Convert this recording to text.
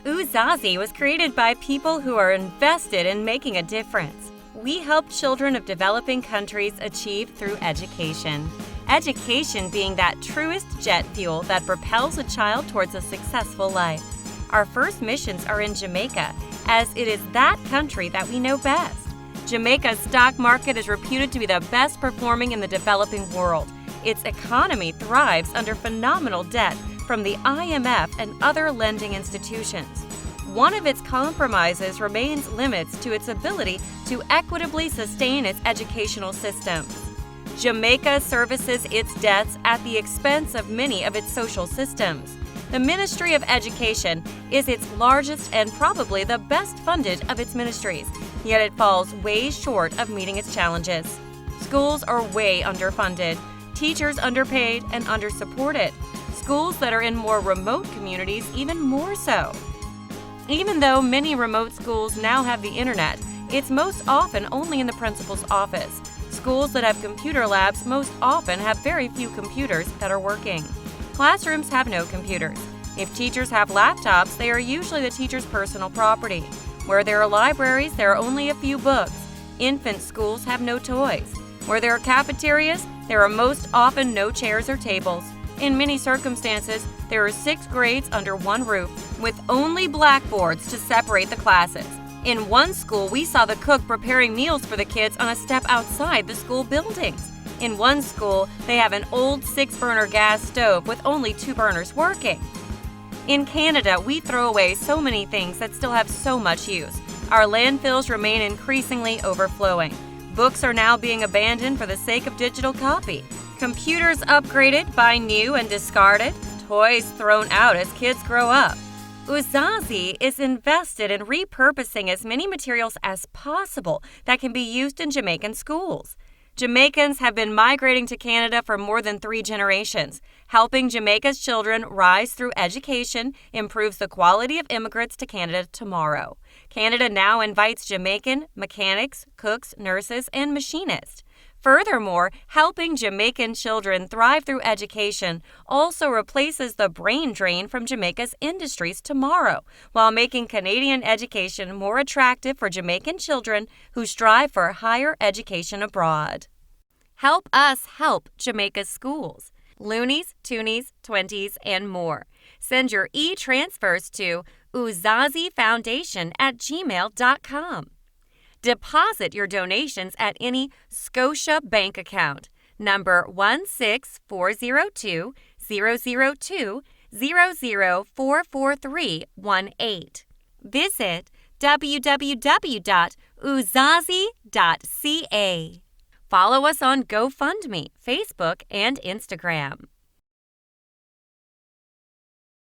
UZAZI was created by people who are invested in making a difference. We help children of developing countries achieve through education. Education being that truest jet fuel that propels a child towards a successful life. Our first missions are in Jamaica, as it is that country that we know best. Jamaica's stock market is reputed to be the best performing in the developing world. Its economy thrives under phenomenal debt from the IMF and other lending institutions. One of its compromises remains limits to its ability to equitably sustain its educational systems. Jamaica services its debts at the expense of many of its social systems. The Ministry of Education is its largest and probably the best funded of its ministries, yet it falls way short of meeting its challenges. Schools are way underfunded, teachers underpaid and undersupported. Schools that are in more remote communities even more so. Even though many remote schools now have the internet, it's most often only in the principal's office. Schools that have computer labs most often have very few computers that are working. Classrooms have no computers. If teachers have laptops, they are usually the teacher's personal property. Where there are libraries, there are only a few books. Infant schools have no toys. Where there are cafeterias, there are most often no chairs or tables. In many circumstances, there are 6 grades under one roof, with only blackboards to separate the classes. In one school, we saw the cook preparing meals for the kids on a step outside the school buildings. In one school, they have an old 6-burner gas stove with only 2 burners working. In Canada, we throw away so many things that still have so much use. Our landfills remain increasingly overflowing. Books are now being abandoned for the sake of digital copy. Computers upgraded, buy new and discarded. Toys thrown out as kids grow up. UZAZI is invested in repurposing as many materials as possible that can be used in Jamaican schools. Jamaicans have been migrating to Canada for more than 3 generations. Helping Jamaica's children rise through education improves the quality of immigrants to Canada tomorrow. Canada now invites Jamaican mechanics, cooks, nurses, and machinists. Furthermore, helping Jamaican children thrive through education also replaces the brain drain from Jamaica's industries tomorrow, while making Canadian education more attractive for Jamaican children who strive for higher education abroad. Help us help Jamaica's schools. Loonies, Toonies, Twenties, and more. Send your e-transfers to UZAZI Foundation at gmail.com. Deposit your donations at any Scotia bank account, number 16402-002-0044318. Visit www.uzazi.ca. Follow us on GoFundMe, Facebook, and Instagram.